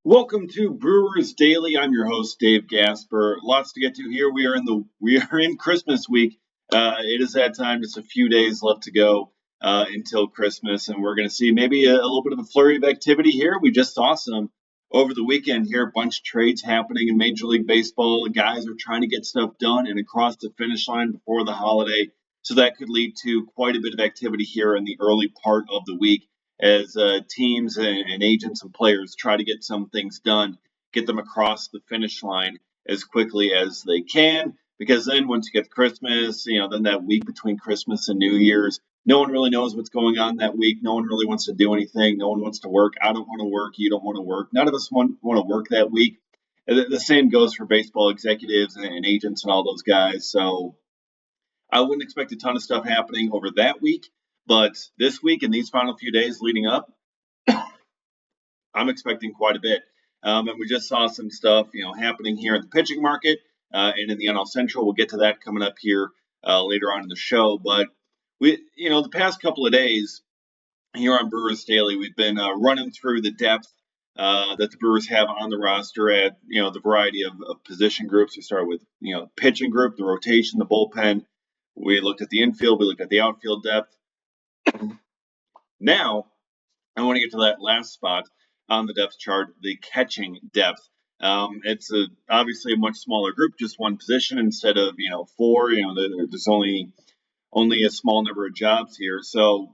Welcome to Brewers Daily. I'm your host, Dave Gasper. Lots to get to here. We are in Christmas week. It is that time. Just a few days left to go until Christmas, and we're going to see maybe a little bit of a flurry of activity here. We just saw some over the weekend here. A bunch of trades happening in Major League Baseball. The guys are trying to get stuff done and across the finish line before the holiday, so that could lead to quite a bit of activity here in the early part of the week as teams and agents and players try to get some things done, get them across the finish line as quickly as they can. Because then once you get to Christmas, then that week between Christmas and New Year's, no one really knows what's going on that week. No one really wants to do anything. No one wants to work. I don't want to work. You don't want to work. None of us want to work that week. The same goes for baseball executives and agents and all those guys. So I wouldn't expect a ton of stuff happening over that week. But this week and these final few days leading up, I'm expecting quite a bit. And we just saw some stuff, happening here in the pitching market and in the NL Central. We'll get to that coming up here later on in the show. But the past couple of days here on Brewers Daily, we've been running through the depth that the Brewers have on the roster at, the variety of position groups. We start with, pitching group, the rotation, the bullpen. We looked at the infield. We looked at the outfield depth. Now, I want to get to that last spot on the depth chart, the catching depth. It's obviously a much smaller group, just one position instead of four. There's only a small number of jobs here. So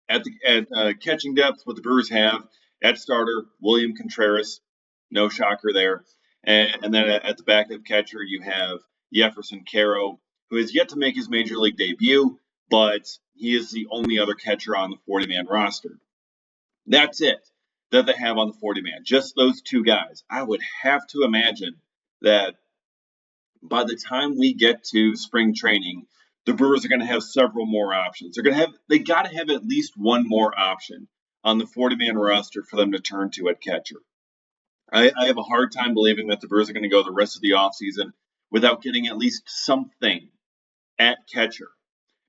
at catching depth, what the Brewers have at starter, William Contreras, no shocker there, and then at the backup catcher you have Jefferson Caro, who has yet to make his major league debut, but he is the only other catcher on the 40-man roster. That's it that they have on the 40-man, just those two guys. I would have to imagine that by the time we get to spring training, the Brewers are going to have several more options. They got to have at least one more option on the 40-man roster for them to turn to at catcher. I have a hard time believing that the Brewers are going to go the rest of the offseason without getting at least something at catcher.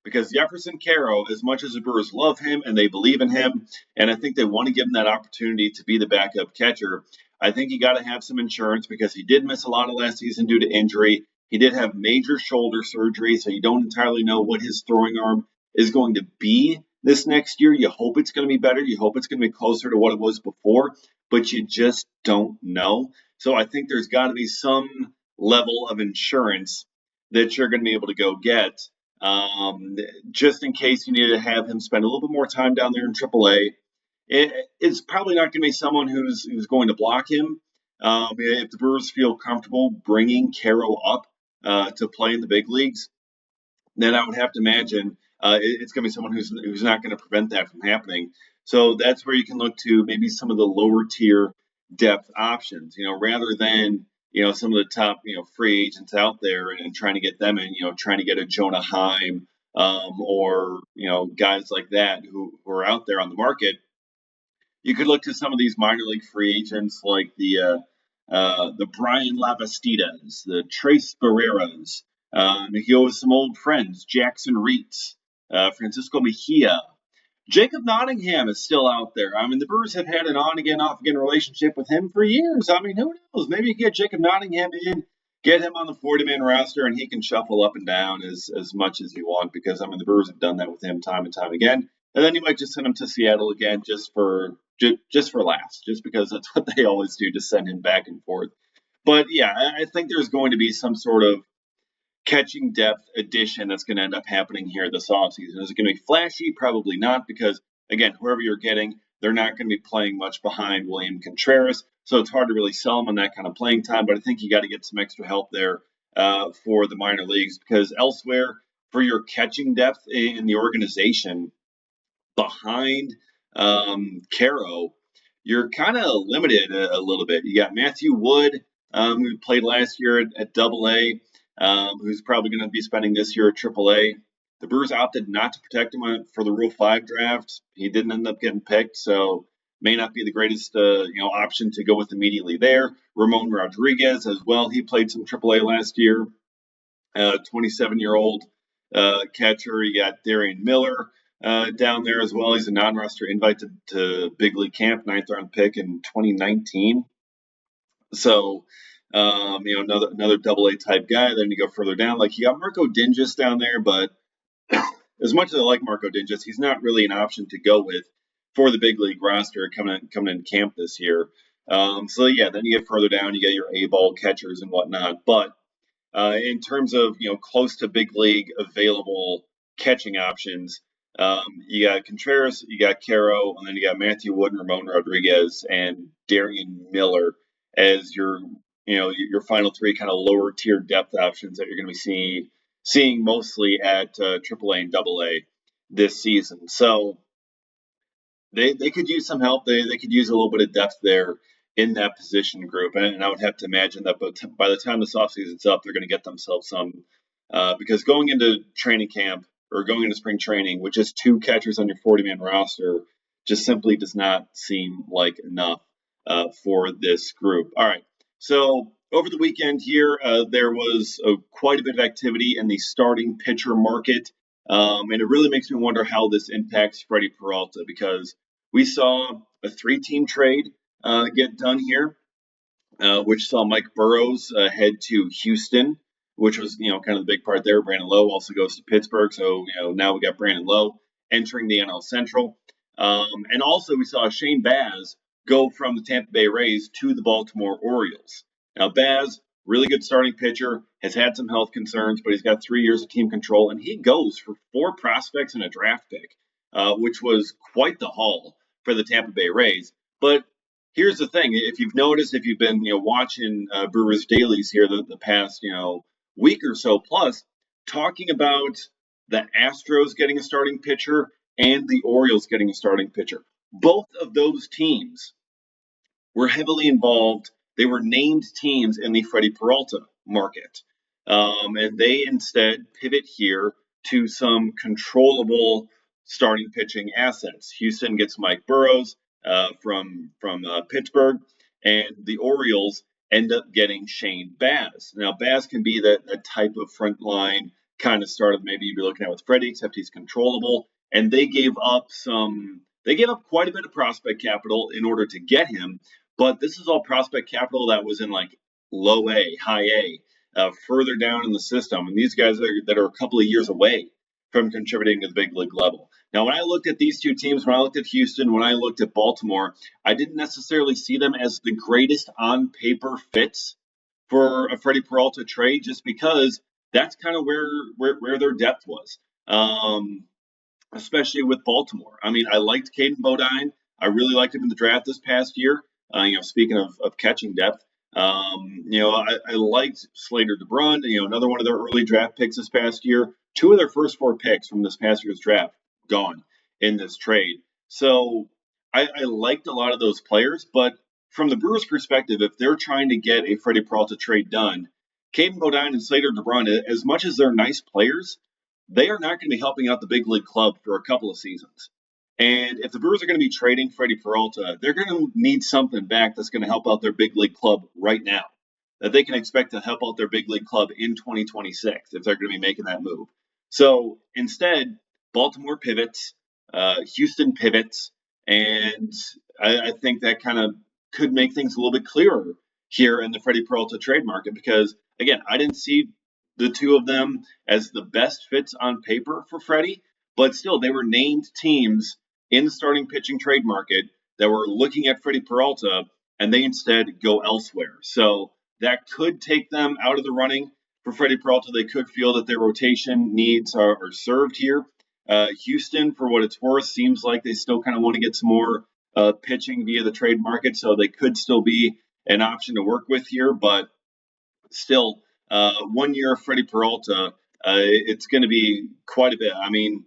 Because Jefferson Caro, as much as the Brewers love him and they believe in him, and I think they want to give him that opportunity to be the backup catcher, I think you got to have some insurance because he did miss a lot of last season due to injury. He did have major shoulder surgery, so you don't entirely know what his throwing arm is going to be this next year. You hope it's going to be better. You hope it's going to be closer to what it was before, but you just don't know. So I think there's got to be some level of insurance that you're going to be able to go get. Just in case you need to have him spend a little bit more time down there in AAA. It's probably not going to be someone who's going to block him. If the Brewers feel comfortable bringing Caro up to play in the big leagues, then I would have to imagine it's going to be someone who's not going to prevent that from happening. So that's where you can look to maybe some of the lower tier depth options, rather than some of the top, free agents out there and trying to get them in, trying to get a Jonah Heim or, guys like that who are out there on the market. You could look to some of these minor league free agents like the Brian Lavastitas, the Trace Barreras. You go with some old friends, Jackson Reitz, Francisco Mejia. Jacob Nottingham is still out there. I mean, the Brewers have had an on-again, off-again relationship with him for years. I mean, who knows? Maybe you get Jacob Nottingham in, get him on the 40-man roster, and he can shuffle up and down as much as you want because, the Brewers have done that with him time and time again. And then you might just send him to Seattle again just for laughs, just because that's what they always do, just send him back and forth. But, yeah, I think there's going to be some sort of catching depth addition that's going to end up happening here this offseason. Is it going to be flashy? Probably not, because, again, whoever you're getting, they're not going to be playing much behind William Contreras, so it's hard to really sell them on that kind of playing time, but I think you got to get some extra help there for the minor leagues, because elsewhere, for your catching depth in the organization, behind Caro, you're kind of limited a little bit. You got Matthew Wood, who played last year at Double-A, who's probably going to be spending this year at AAA. The Brewers opted not to protect him for the Rule 5 draft. He didn't end up getting picked, so may not be the greatest option to go with immediately there. Ramon Rodriguez as well. He played some AAA last year. 27-year-old catcher. You got Darian Miller down there as well. He's a non-roster invite to big league camp, 9th round pick in 2019. So, another double A type guy. Then you go further down, like you got Marco Dingus down there, but as much as I like Marco Dingus, he's not really an option to go with for the big league roster coming in camp this year. So yeah, then you get further down, you get your A-ball catchers and whatnot. But in terms of close to big league available catching options, you got Contreras, you got Caro, and then you got Matthew Wood, Ramon Rodriguez, and Darian Miller as your final three kind of lower tier depth options that you're going to be seeing mostly at AAA and AA this season. So they could use some help. They could use a little bit of depth there in that position group. And I would have to imagine that by the time this offseason's up, they're going to get themselves some. Because going into training camp or going into spring training with just two catchers on your 40-man roster just simply does not seem like enough for this group. All right. So over the weekend here, there was quite a bit of activity in the starting pitcher market. And it really makes me wonder how this impacts Freddie Peralta because we saw a three-team trade get done here, which saw Mike Burrows head to Houston, which was kind of the big part there. Brandon Lowe also goes to Pittsburgh, so now we got Brandon Lowe entering the NL Central, and also we saw Shane Baz go from the Tampa Bay Rays to the Baltimore Orioles. Now Baz, really good starting pitcher, has had some health concerns, but he's got 3 years of team control, and he goes for 4 prospects and a draft pick, which was quite the haul for the Tampa Bay Rays. But here's the thing: if you've noticed, if you've been watching Brewers dailies here the past week or so plus, talking about the Astros getting a starting pitcher and the Orioles getting a starting pitcher, both of those teams were heavily involved. They were named teams in the Freddie Peralta market. And they instead pivot here to some controllable starting pitching assets. Houston gets Mike Burrows from Pittsburgh, and the Orioles end up getting Shane Baz. Now, Baz can be that type of frontline kind of starter maybe you'd be looking at with Freddie, except he's controllable. And they gave up quite a bit of prospect capital in order to get him, but this is all prospect capital that was in like low A, high A, further down in the system. And these guys that are a couple of years away from contributing to the big league level. Now, when I looked at these two teams, when I looked at Houston, when I looked at Baltimore, I didn't necessarily see them as the greatest on paper fits for a Freddie Peralta trade, just because that's kind of where their depth was. Especially with Baltimore. I mean, I liked Caden Bodine. I really liked him in the draft this past year. Speaking of catching depth, I liked Slater DeBrun, another one of their early draft picks this past year. 2 of their first 4 picks from this past year's draft gone in this trade. So I liked a lot of those players, but from the Brewers' perspective, if they're trying to get a Freddie Peralta trade done, Caden Bodine and Slater DeBrun, as much as they're nice players, they are not going to be helping out the big league club for a couple of seasons. And if the Brewers are going to be trading Freddie Peralta, they're going to need something back that's going to help out their big league club right now, that they can expect to help out their big league club in 2026 if they're going to be making that move. So instead, Baltimore pivots, Houston pivots, and I think that kind of could make things a little bit clearer here in the Freddie Peralta trade market because, again, I didn't see the two of them as the best fits on paper for Freddie, but still, they were named teams in the starting pitching trade market that were looking at Freddie Peralta, and they instead go elsewhere. So that could take them out of the running for Freddie Peralta. They could feel that their rotation needs are served here. Houston, for what it's worth, seems like they still kind of want to get some more pitching via the trade market, so they could still be an option to work with here, but still, 1 year of Freddie Peralta, it's going to be quite a bit. I mean,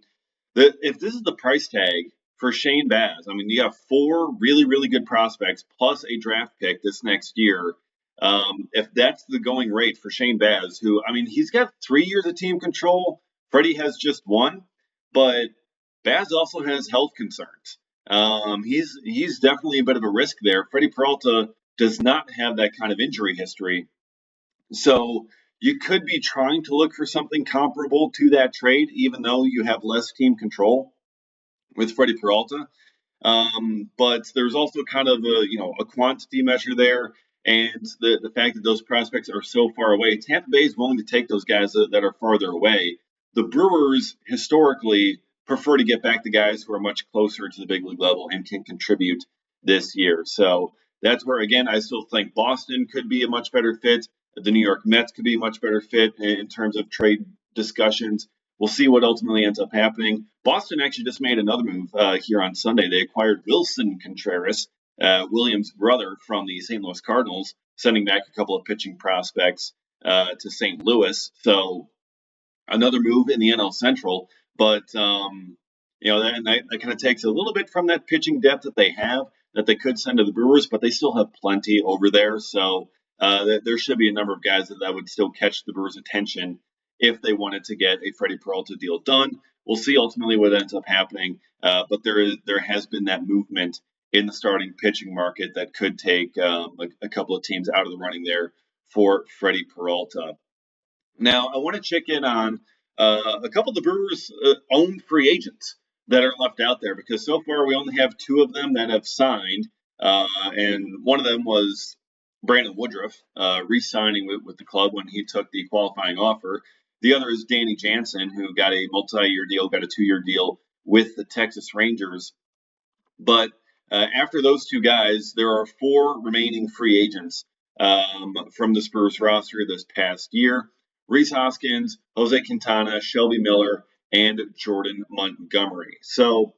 if this is the price tag for Shane Baz, I mean, you have 4 really, really good prospects plus a draft pick this next year. If that's the going rate for Shane Baz, who, I mean, he's got 3 years of team control. Freddie has just 1, but Baz also has health concerns. He's definitely a bit of a risk there. Freddie Peralta does not have that kind of injury history. So you could be trying to look for something comparable to that trade, even though you have less team control with Freddie Peralta. But there's also kind of a quantity measure there, And the fact that those prospects are so far away, Tampa Bay is willing to take those guys that are farther away. The Brewers historically prefer to get back the guys who are much closer to the big league level and can contribute this year. So that's where, again, I still think Boston could be a much better fit. The New York Mets could be a much better fit in terms of trade discussions. We'll see what ultimately ends up happening. Boston actually just made another move here on Sunday. They acquired Wilson Contreras, Williams' brother, from the St. Louis Cardinals, sending back a couple of pitching prospects to St. Louis. So another move in the NL Central, but that kind of takes a little bit from that pitching depth that they have that they could send to the Brewers, but they still have plenty over there. So there should be a number of guys that would still catch the Brewers' attention if they wanted to get a Freddie Peralta deal done. We'll see ultimately what ends up happening, but there has been that movement in the starting pitching market that could take a couple of teams out of the running there for Freddie Peralta. Now, I want to check in on a couple of the Brewers' own free agents that are left out there, because so far we only have two of them that have signed, and one of them was Brandon Woodruff, re-signing with the club when he took the qualifying offer. The other is Danny Jansen, who got a multi-year deal, got a 2-year deal with the Texas Rangers. But after those two guys, there are 4 remaining free agents from the Spurs roster this past year: Rhys Hoskins, Jose Quintana, Shelby Miller, and Jordan Montgomery. So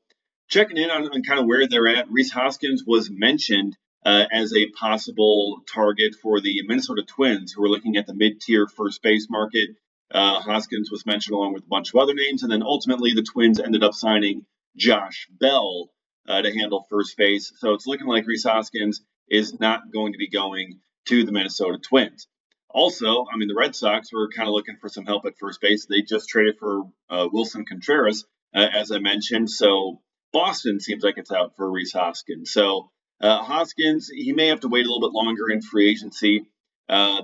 checking in on kind of where they're at, Rhys Hoskins was mentioned as a possible target for the Minnesota Twins, who were looking at the mid-tier first base market. Hoskins was mentioned along with a bunch of other names, and then ultimately the Twins ended up signing Josh Bell to handle first base. So it's looking like Rhys Hoskins is not going to be going to the Minnesota Twins. Also, I mean, the Red Sox were kind of looking for some help at first base. They just traded for Wilson Contreras, as I mentioned. So Boston seems like it's out for Rhys Hoskins. So Hoskins, he may have to wait a little bit longer in free agency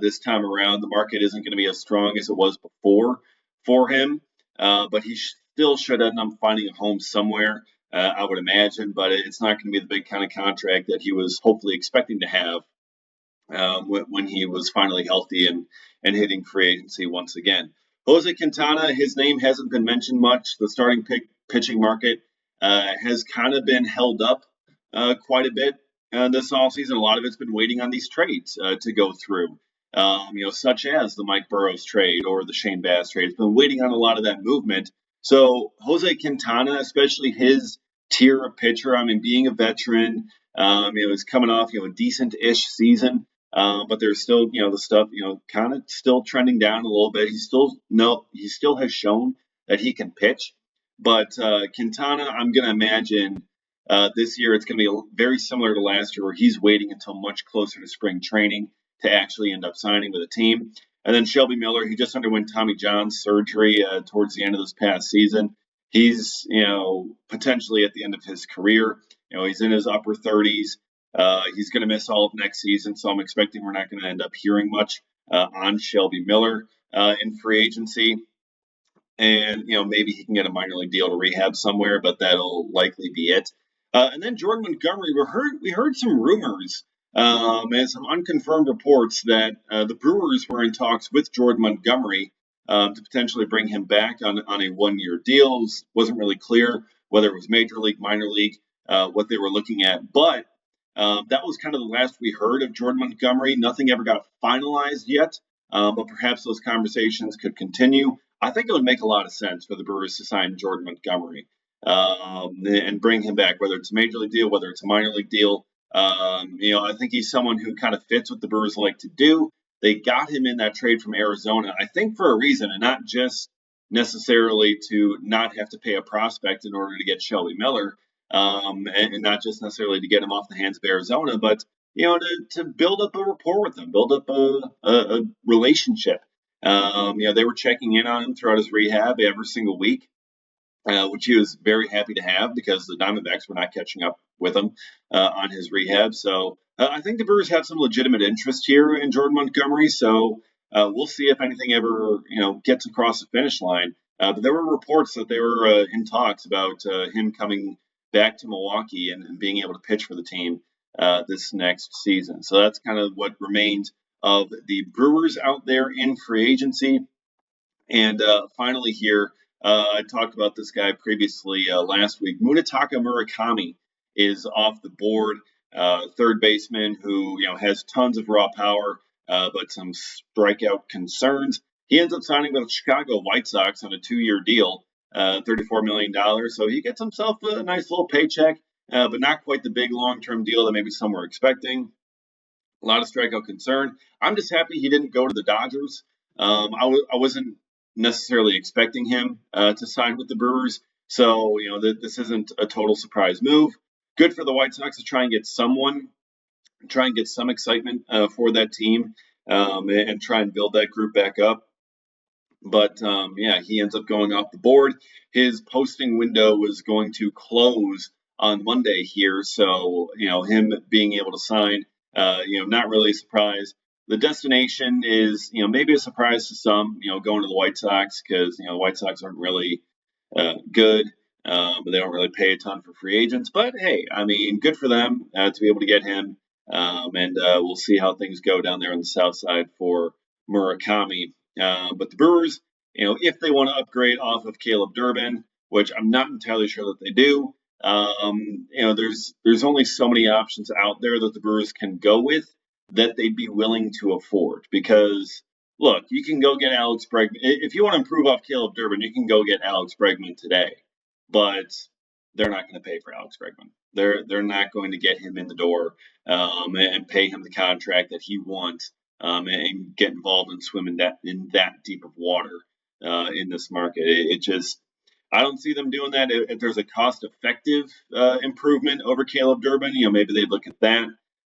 this time around. The market isn't going to be as strong as it was before for him, but he still should end up finding a home somewhere. I would imagine, but it's not going to be the big kind of contract that he was hopefully expecting to have when he was finally healthy and hitting free agency once again. Jose Quintana, his name hasn't been mentioned much. The starting pitching market has kind of been held up quite a bit this offseason. A lot of it's been waiting on these trades to go through, such as the Mike Burrows trade or the Shane Bass trade. It's been waiting on a lot of that movement. So Jose Quintana, especially his tier of pitcher, I mean, being a veteran, he's coming off, a decent-ish season. But there's still, the stuff, kind of still trending down a little bit. He still has shown that he can pitch. But Quintana, I'm going to imagine this year it's going to be very similar to last year, where he's waiting until much closer to spring training to actually end up signing with a team. And then Shelby Miller, he just underwent Tommy John surgery towards the end of this past season. He's, potentially at the end of his career. He's in his upper 30s. He's going to miss all of next season, so I'm expecting we're not going to end up hearing much on Shelby Miller in free agency. And, maybe he can get a minor league deal to rehab somewhere, but that'll likely be it. And then Jordan Montgomery, we heard some rumors and some unconfirmed reports that the Brewers were in talks with Jordan Montgomery to potentially bring him back on a 1-year deal. It wasn't really clear whether it was major league, minor league, what they were looking at. But that was kind of the last we heard of Jordan Montgomery. Nothing ever got finalized yet, but perhaps those conversations could continue. I think it would make a lot of sense for the Brewers to sign Jordan Montgomery and bring him back, whether it's a major league deal, whether it's a minor league deal. I think he's someone who kind of fits what the Brewers like to do. They got him in that trade from Arizona, I think, for a reason, and not just necessarily to not have to pay a prospect in order to get Shelby Miller, and not just necessarily to get him off the hands of Arizona, but to build up a rapport with him, build up a relationship. They were checking in on him throughout his rehab every single week, which he was very happy to have, because the Diamondbacks were not catching up with him on his rehab. So I think the Brewers have some legitimate interest here in Jordan Montgomery. So we'll see if anything ever gets across the finish line. But there were reports that they were in talks about him coming back to Milwaukee and being able to pitch for the team this next season. So that's kind of what remains of the Brewers out there in free agency. And finally, here, I talked about this guy previously last week. Munetaka Murakami is off the board, third baseman who has tons of raw power, but some strikeout concerns. He ends up signing with the Chicago White Sox on a 2-year deal, $34 million. So he gets himself a nice little paycheck, but not quite the big long-term deal that maybe some were expecting. A lot of strikeout concern. I'm just happy he didn't go to the Dodgers. I wasn't necessarily expecting him to sign with the Brewers, so this isn't a total surprise move. Good for the White Sox to try and get some excitement for that team, and try and build that group back up. But yeah, he ends up going off the board. His posting window was going to close on Monday here, so him being able to sign, not really a surprise. The destination is maybe a surprise to some, going to the White Sox because the White Sox aren't really good. But they don't really pay a ton for free agents. But hey, I mean, good for them to be able to get him. And we'll see how things go down there on the south side for Murakami. But the Brewers, if they want to upgrade off of Caleb Durbin, which I'm not entirely sure that they do, there's only so many options out there that the Brewers can go with that they'd be willing to afford. Because look, you can go get Alex Bregman if you want to improve off Caleb Durbin. You can go get Alex Bregman today, but they're not going to pay for Alex Bregman. They're not going to get him in the door and pay him the contract that he wants and get involved and swim in that deep of water in this market. It just I don't see them doing that. If there's a cost-effective improvement over Caleb Durbin, maybe they'd look at that.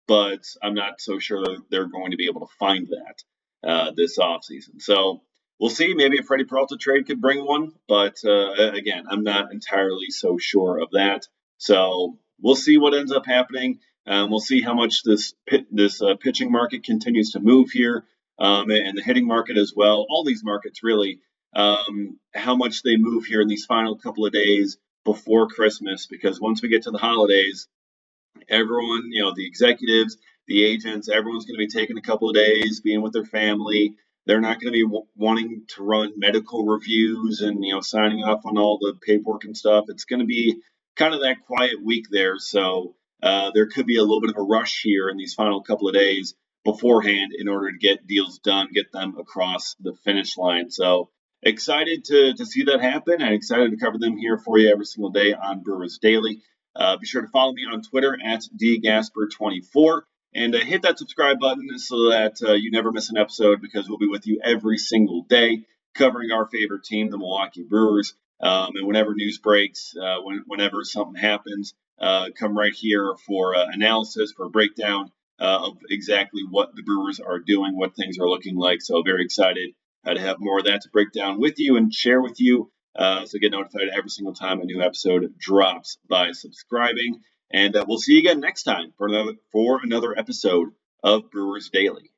But I'm not so sure that they're going to be able to find that this offseason. So we'll see. Maybe a Freddie Peralta trade could bring one, but again, I'm not entirely so sure of that. So we'll see what ends up happening. We'll see how much this pitching market continues to move here, and the hitting market as well. All these markets really, how much they move here in these final couple of days before Christmas, because once we get to the holidays, everyone, the executives, the agents, everyone's going to be taking a couple of days, being with their family. They're not going to be wanting to run medical reviews and, signing off on all the paperwork and stuff. It's going to be kind of that quiet week there. So there could be a little bit of a rush here in these final couple of days beforehand in order to get deals done, get them across the finish line. So excited to see that happen, and excited to cover them here for you every single day on Brewers Daily. Be sure to follow me on Twitter at dgasper24 and hit that subscribe button so that you never miss an episode, because we'll be with you every single day covering our favorite team, the Milwaukee Brewers. And whenever news breaks, whenever something happens, come right here for analysis, for a breakdown of exactly what the Brewers are doing, what things are looking like. So very excited to have more of that to break down with you and share with you. So get notified every single time a new episode drops by subscribing. And we'll see you again next time for another episode of Brewers Daily.